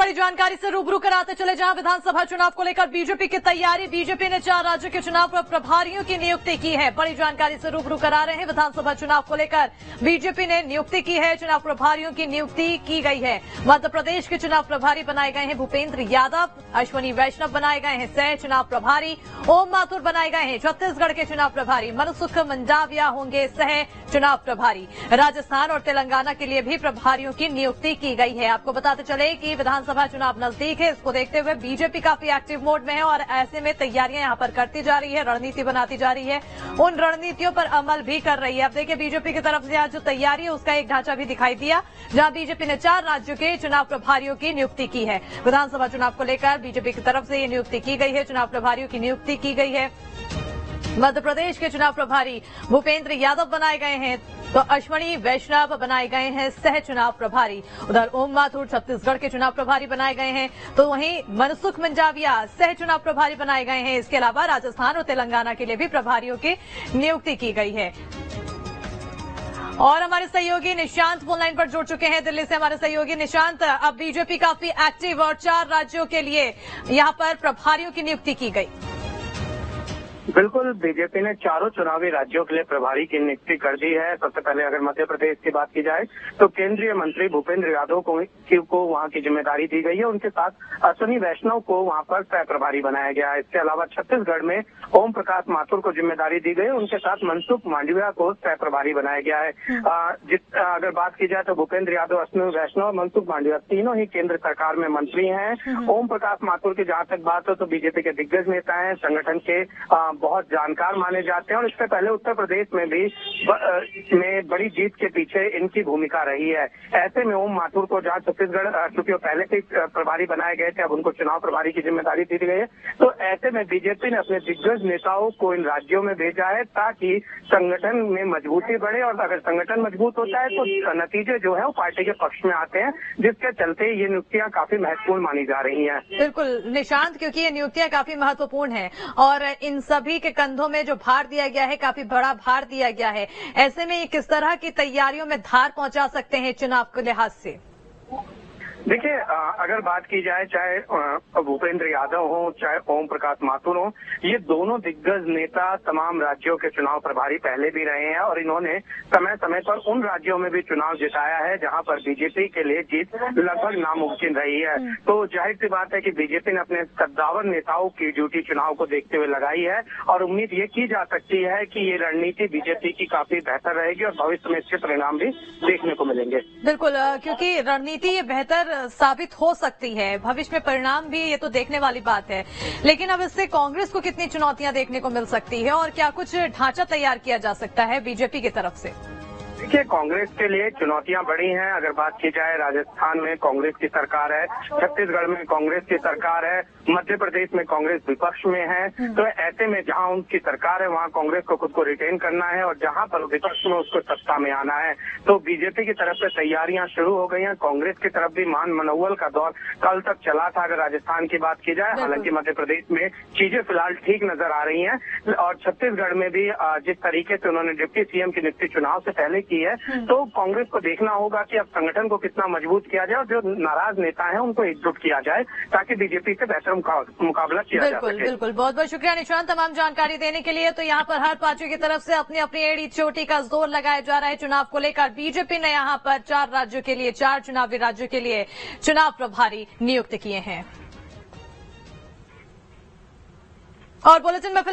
बड़ी जानकारी से रूबरू कराते चले जहां विधानसभा चुनाव को लेकर बीजेपी की तैयारी। बीजेपी ने 4 राज्यों के चुनाव पर प्रभारियों की नियुक्ति की है। बड़ी जानकारी से रूबरू करा रहे हैं। विधानसभा चुनाव को लेकर बीजेपी ने नियुक्ति की है। चुनाव प्रभारियों की नियुक्ति की गई है। मध्य प्रदेश के चुनाव प्रभारी बनाए गए हैं भूपेंद्र यादव, अश्वनी वैष्णव बनाए गए हैं सह चुनाव प्रभारी, ओम माथुर बनाए गए हैं छत्तीसगढ़ के चुनाव प्रभारी, मनसुख मंडाविया होंगे सह चुनाव प्रभारी। राजस्थान और तेलंगाना के लिए भी प्रभारियों की नियुक्ति की गई है। आपको बताते चले कि विधानसभा चुनाव नजदीक है, इसको देखते हुए बीजेपी काफी एक्टिव मोड में है और ऐसे में तैयारियां यहां पर करती जा रही है, रणनीति बनाती जा रही है, उन रणनीतियों पर अमल भी कर रही है। अब देखिए बीजेपी की तरफ से आज जो तैयारी है उसका एक ढांचा भी दिखाई दिया, जहां बीजेपी ने 4 राज्यों के चुनाव प्रभारियों की नियुक्ति की है। विधानसभा चुनाव को लेकर बीजेपी की तरफ से ये नियुक्ति की गई है, चुनाव प्रभारियों की नियुक्ति की गई है। मध्य प्रदेश के चुनाव प्रभारी भूपेंद्र यादव बनाए गए हैं, तो अश्वनी वैष्णव बनाए गए हैं सह चुनाव प्रभारी। उधर ओम माथुर छत्तीसगढ़ के चुनाव प्रभारी बनाए गए हैं, तो वहीं मनसुख मंडाविया सह चुनाव प्रभारी बनाए गए हैं। इसके अलावा राजस्थान और तेलंगाना के लिए भी प्रभारियों की नियुक्ति की गई है। और हमारे सहयोगी निशांत फोन लाइन पर जुड़ चुके हैं दिल्ली से। हमारे सहयोगी निशांत, अब बीजेपी काफी एक्टिव और 4 राज्यों के लिए यहां पर प्रभारियों की नियुक्ति की गई। बिल्कुल, बीजेपी ने चारों चुनावी राज्यों के लिए प्रभारी की नियुक्ति कर दी है। सबसे पहले अगर मध्य प्रदेश की बात की जाए तो केंद्रीय मंत्री भूपेंद्र यादव को वहां की जिम्मेदारी दी गई है। उनके साथ अश्वनी वैष्णव को वहां पर सह प्रभारी बनाया गया है। इसके अलावा छत्तीसगढ़ में ओम प्रकाश माथुर को जिम्मेदारी दी गई, उनके साथ मनसुख मांडविया को सह प्रभारी बनाया गया है। अगर बात की जाए तो भूपेंद्र यादव, अश्वनी वैष्णव और मनसुख मांडविया तीनों ही केंद्र सरकार में मंत्री हैं। ओम प्रकाश माथुर की जहां तक बात हो तो बीजेपी के दिग्गज नेता हैं, संगठन के बहुत जानकार माने जाते हैं और इससे पहले उत्तर प्रदेश में भी बड़ी जीत के पीछे इनकी भूमिका रही है। ऐसे में ओम माथुर को जहां छत्तीसगढ़ चूंकि पहले से प्रभारी बनाए गए थे, अब उनको चुनाव प्रभारी की जिम्मेदारी दी गई है, तो ऐसे में बीजेपी ने अपने दिग्गज नेताओं को इन राज्यों में भेजा है ताकि संगठन में मजबूती बढ़े और अगर संगठन मजबूत होता है तो नतीजे जो है वो पार्टी के पक्ष में आते हैं, जिसके चलते ये नियुक्तियां काफी महत्वपूर्ण मानी जा रही हैं। बिल्कुल निशांत, क्योंकि ये नियुक्तियां काफी महत्वपूर्ण है और इन सभी के कंधों में जो भार दिया गया है, काफी बड़ा भार दिया गया है। ऐसे में ये किस तरह की तैयारियों में धार पहुंचा सकते हैं चुनाव के लिहाज से? देखिए, अगर बात की जाए चाहे भूपेंद्र यादव हो चाहे ओम प्रकाश माथुर हो, ये दोनों दिग्गज नेता तमाम राज्यों के चुनाव प्रभारी पहले भी रहे हैं और इन्होंने समय समय पर उन राज्यों में भी चुनाव जिताया है जहां पर बीजेपी के लिए जीत लगभग नामुमकिन रही है। तो जाहिर सी बात है कि बीजेपी ने अपने कद्दावर नेताओं की ड्यूटी चुनाव को देखते हुए लगाई है और उम्मीद ये की जा सकती है कि ये रणनीति बीजेपी की काफी बेहतर रहेगी और भविष्य में इसके परिणाम भी देखने को मिलेंगे। बिल्कुल, क्योंकि रणनीति ये बेहतर साबित हो सकती है, भविष्य में परिणाम भी ये तो देखने वाली बात है। लेकिन अब इससे कांग्रेस को कितनी चुनौतियां देखने को मिल सकती है और क्या कुछ ढांचा तैयार किया जा सकता है बीजेपी की तरफ से? देखिए, कांग्रेस के लिए चुनौतियां बड़ी हैं। अगर बात की जाए राजस्थान में कांग्रेस की सरकार है, छत्तीसगढ़ में कांग्रेस की सरकार है, मध्य प्रदेश में कांग्रेस विपक्ष में है, तो ऐसे में जहां उनकी सरकार है वहां कांग्रेस को खुद को रिटेन करना है और जहां पर विपक्ष में उसको सत्ता में आना है। तो बीजेपी की तरफ से तैयारियां शुरू हो गई हैं। कांग्रेस की तरफ भी मान मनोवल का दौर कल तक चला था अगर राजस्थान की बात की जाए। हालांकि मध्य प्रदेश में चीजें फिलहाल ठीक नजर आ रही हैं और छत्तीसगढ़ में भी जिस तरीके से उन्होंने डिप्टी सीएम की नियुक्ति चुनाव से पहले की है, तो कांग्रेस को देखना होगा कि अब संगठन को कितना मजबूत किया जाए और जो नाराज नेता हैं उनको एकजुट किया जाए ताकि बीजेपी से बेहतर मुकाबला किया जा सके। बिल्कुल, बहुत बहुत शुक्रिया निशांत तमाम जानकारी देने के लिए। तो यहाँ पर हर पार्टी की तरफ से अपनी अपनी एड़ी चोटी का जोर लगाया जा रहा है चुनाव को लेकर। बीजेपी ने यहाँ पर 4 राज्यों के लिए, 4 चुनावी राज्यों के लिए चुनाव प्रभारी नियुक्त किए हैं। और बुलेटिन में